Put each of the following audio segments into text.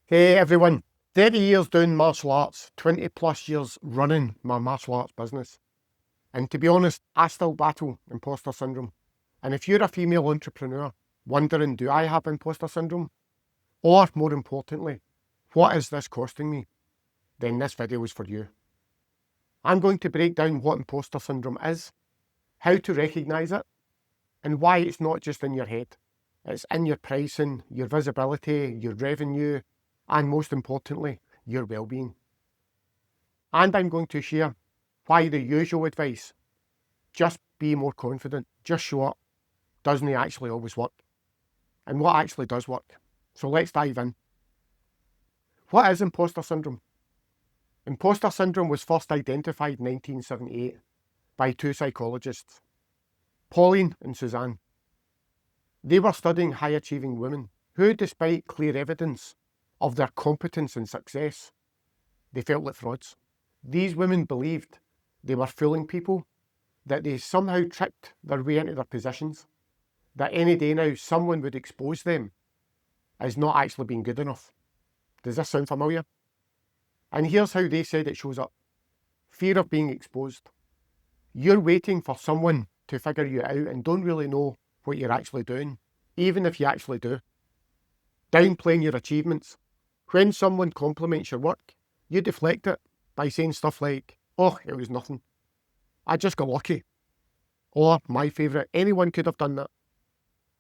Hey everyone, 30 years doing martial arts, 20 plus years running my martial arts business. And to be honest, I still battle imposter syndrome. And if you're a female entrepreneur wondering, do I have imposter syndrome? Or more importantly, what is this costing me? Then this video is for you. I'm going to break down what imposter syndrome is, how to recognize it, and why it's not just in your head. It's in your pricing, your visibility, your revenue, and most importantly, your well-being. And I'm going to share why the usual advice, just be more confident, just show up, doesn't actually always work, and what actually does work. So let's dive in. What is imposter syndrome? Imposter syndrome was first identified in 1978 by two psychologists, Pauline and Suzanne. They were studying high-achieving women who, despite clear evidence of their competence and success, they felt like frauds. These women believed they were fooling people, that they somehow tricked their way into their positions, that any day now someone would expose them as not actually being good enough. Does this sound familiar? And here's how they said it shows up. Fear of being exposed. You're waiting for someone to figure you out and don't really know what you're actually doing, even if you actually do. Downplaying your achievements. When someone compliments your work, you deflect it by saying stuff like, oh, it was nothing. I just got lucky. Or, my favourite, anyone could have done that.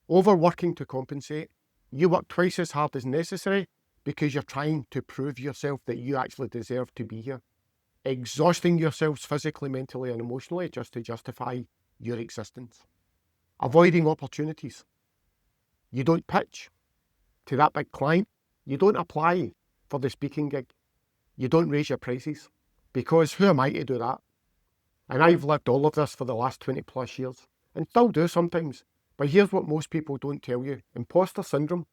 Overworking to compensate. You work twice as hard as necessary because you're trying to prove yourself that you actually deserve to be here. Exhausting yourselves physically, mentally and emotionally just to justify your existence. Avoiding opportunities. You don't pitch to that big client. You don't apply for the speaking gig. You don't raise your prices because who am I to do that? And I've lived all of this for the last 20 plus years and still do sometimes. But here's what most people don't tell you. Imposter syndrome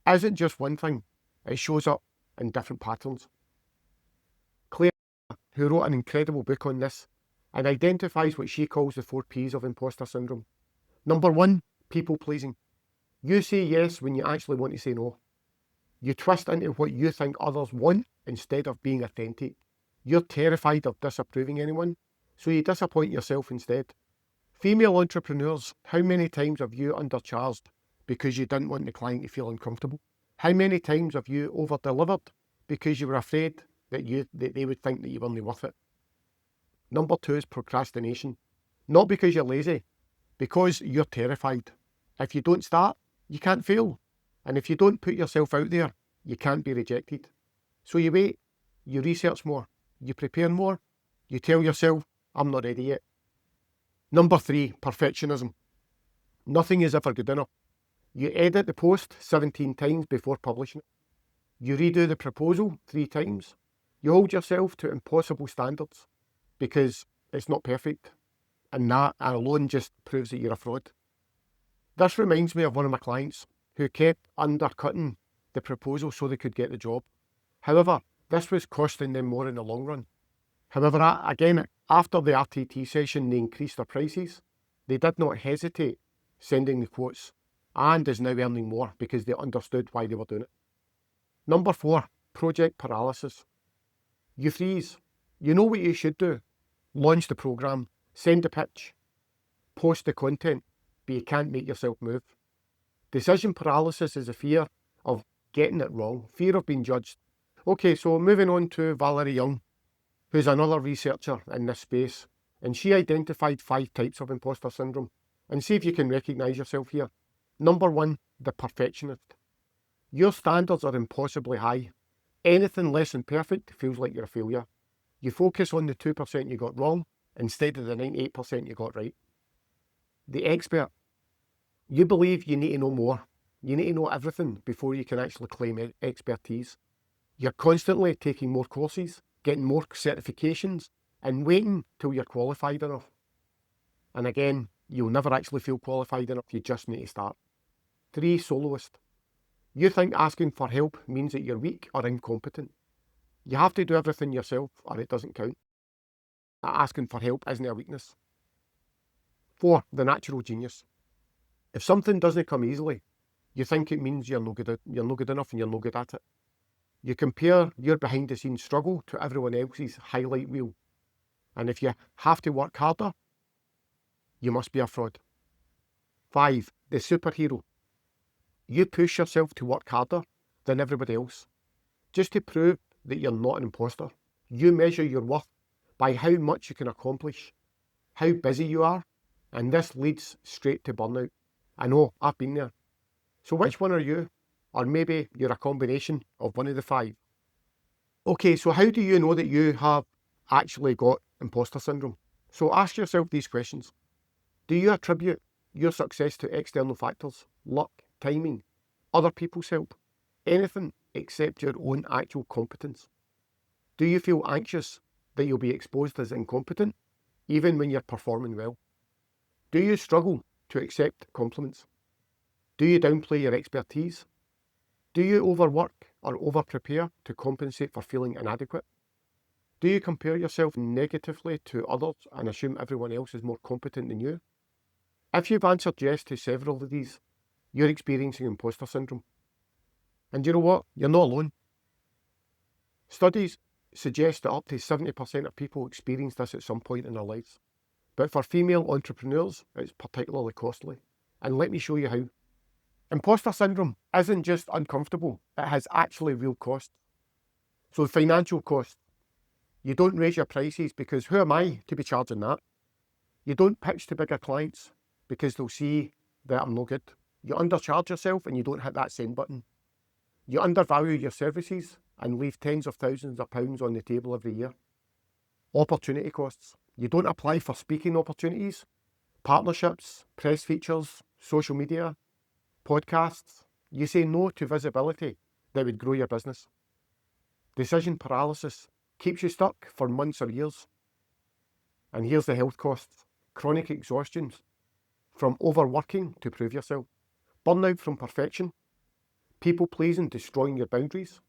isn't just one thing. It shows up in different patterns. Clare, who wrote an incredible book on this, and identifies what she calls the 4 Ps of imposter syndrome. Number 1, people pleasing. You say yes when you actually want to say no. You twist into what you think others want instead of being authentic. You're terrified of disapproving anyone, so you disappoint yourself instead. Female entrepreneurs, how many times have you undercharged because you didn't want the client to feel uncomfortable? How many times have you over-delivered because you were afraid that they would think that you weren't worth it? Number 2 is procrastination. Not because you're lazy, because you're terrified. If you don't start, you can't fail. And if you don't put yourself out there, you can't be rejected. So you wait, you research more, you prepare more, you tell yourself, I'm not ready yet. Number 3, perfectionism. Nothing is ever good enough. You edit the post 17 times before publishing it. You redo the proposal 3 times. You hold yourself to impossible standards because it's not perfect. And that alone just proves that you're a fraud. This reminds me of one of my clients who kept undercutting the proposal so they could get the job. However, this was costing them more in the long run. However, again, after the RTT session, they increased their prices. They did not hesitate sending the quotes and is now earning more because they understood why they were doing it. Number 4, project paralysis. You freeze. You know what you should do. Launch the program, send the pitch, post the content, but you can't make yourself move. Decision paralysis is a fear of getting it wrong, fear of being judged. Okay, so moving on to Valerie Young, who's another researcher in this space, and she identified 5 types of imposter syndrome. And see if you can recognise yourself here. Number 1, the perfectionist. Your standards are impossibly high. Anything less than perfect feels like you're a failure. You focus on the 2% you got wrong instead of the 98% you got right. The expert. You believe you need to know more. You need to know everything before you can actually claim expertise. You're constantly taking more courses, getting more certifications, and waiting till you're qualified enough. And again, you'll never actually feel qualified enough. You just need to start. 3, soloist. You think asking for help means that you're weak or incompetent. You have to do everything yourself or it doesn't count. Asking for help isn't a weakness. 4, the natural genius. If something doesn't come easily, you think it means you're no good enough and you're no good at it. You compare your behind the scenes struggle to everyone else's highlight reel. And if you have to work harder, you must be a fraud. 5. The superhero. You push yourself to work harder than everybody else, just to prove that you're not an imposter. You measure your worth by how much you can accomplish, how busy you are, and this leads straight to burnout. I know, I've been there. So which one are you? Or maybe you're a combination of one of the 5. Okay, so how do you know that you have actually got imposter syndrome? So ask yourself these questions. Do you attribute your success to external factors, luck, timing, other people's help, anything except your own actual competence? Do you feel anxious that you'll be exposed as incompetent, even when you're performing well? Do you struggle to accept compliments? Do you downplay your expertise? Do you overwork or over-prepare to compensate for feeling inadequate? Do you compare yourself negatively to others and assume everyone else is more competent than you? If you've answered yes to several of these, you're experiencing imposter syndrome. And you know what? You're not alone. Studies suggest that up to 70% of people experience this at some point in their lives. But for female entrepreneurs, it's particularly costly. And let me show you how. Imposter syndrome isn't just uncomfortable, it has actually real costs. So financial costs. You don't raise your prices because who am I to be charging that? You don't pitch to bigger clients because they'll see that I'm no good. You undercharge yourself and you don't hit that send button. You undervalue your services and leave tens of thousands of pounds on the table every year. Opportunity costs. You don't apply for speaking opportunities, partnerships, press features, social media, podcasts. You say no to visibility that would grow your business. Decision paralysis keeps you stuck for months or years. And here's the health costs. Chronic exhaustion from overworking to prove yourself. Burnout from perfection. People pleasing, destroying your boundaries.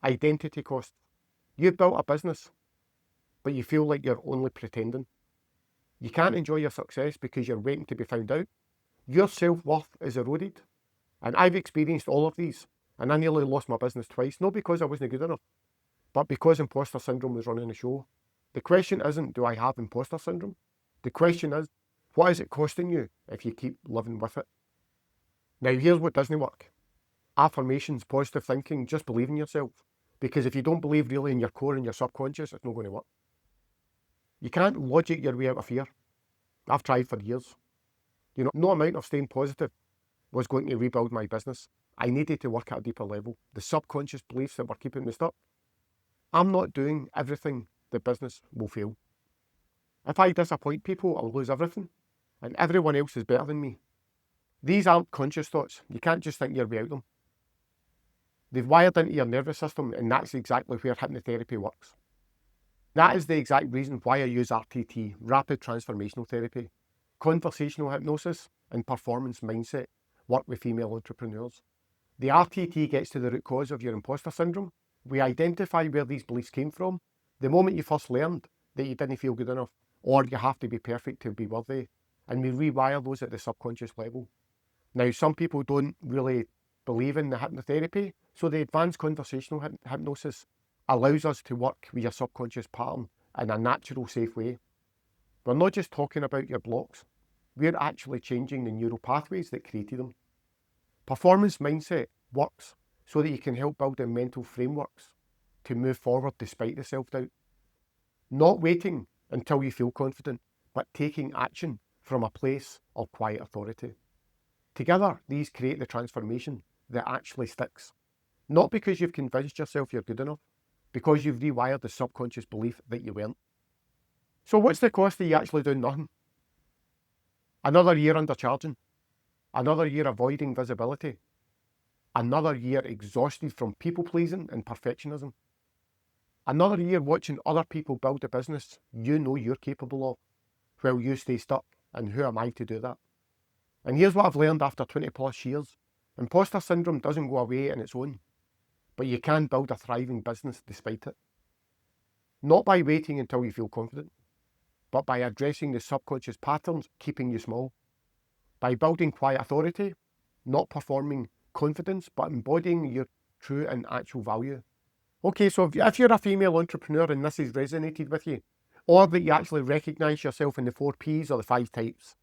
Identity costs. You've built a business, but you feel like you're only pretending. You can't enjoy your success because you're waiting to be found out. Your self-worth is eroded. And I've experienced all of these. And I nearly lost my business twice, not because I wasn't good enough, but because imposter syndrome was running the show. The question isn't, do I have imposter syndrome? The question is, what is it costing you if you keep living with it? Now, here's what doesn't work. Affirmations, positive thinking, just believe in yourself. Because if you don't believe really in your core and your subconscious, it's not going to work. You can't logic your way out of fear. I've tried for years. No amount of staying positive was going to rebuild my business. I needed to work at a deeper level. The subconscious beliefs that were keeping me stuck. I'm not doing everything the business will fail. If I disappoint people, I'll lose everything. And everyone else is better than me. These aren't conscious thoughts. You can't just think your way out of them. They've wired into your nervous system, and that's exactly where hypnotherapy works. That is the exact reason why I use RTT, Rapid Transformational Therapy. Conversational hypnosis and performance mindset work with female entrepreneurs. The RTT gets to the root cause of your imposter syndrome. We identify where these beliefs came from. The moment you first learned that you didn't feel good enough, or you have to be perfect to be worthy, and we rewire those at the subconscious level. Now, some people don't really believe in the hypnotherapy, so the advanced conversational hypnosis allows us to work with your subconscious pattern in a natural, safe way. We're not just talking about your blocks, we're actually changing the neural pathways that created them. Performance mindset works so that you can help build in mental frameworks to move forward despite the self-doubt. Not waiting until you feel confident, but taking action from a place of quiet authority. Together, these create the transformation that actually sticks. Not because you've convinced yourself you're good enough, because you've rewired the subconscious belief that you weren't. So what's the cost of you actually doing nothing? Another year undercharging. Another year avoiding visibility. Another year exhausted from people-pleasing and perfectionism. Another year watching other people build a business you know you're capable of, while you stay stuck, and who am I to do that? And here's what I've learned after 20 plus years. Imposter syndrome doesn't go away on its own, but you can build a thriving business despite it. Not by waiting until you feel confident, but by addressing the subconscious patterns keeping you small. By building quiet authority, not performing confidence, but embodying your true and actual value. Okay, so if you're a female entrepreneur and this has resonated with you, or that you actually recognise yourself in the 4 Ps or the 5 types,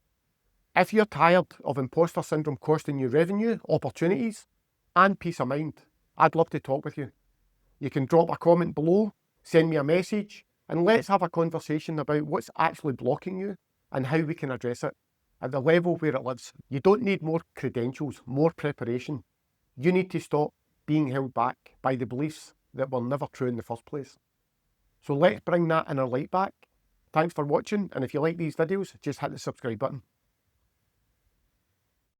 if you're tired of imposter syndrome costing you revenue, opportunities, and peace of mind, I'd love to talk with you. You can drop a comment below, send me a message, and let's have a conversation about what's actually blocking you and how we can address it at the level where it lives. You don't need more credentials, more preparation. You need to stop being held back by the beliefs that were never true in the first place. So let's bring that inner light back. Thanks for watching, and if you like these videos, just hit the subscribe button.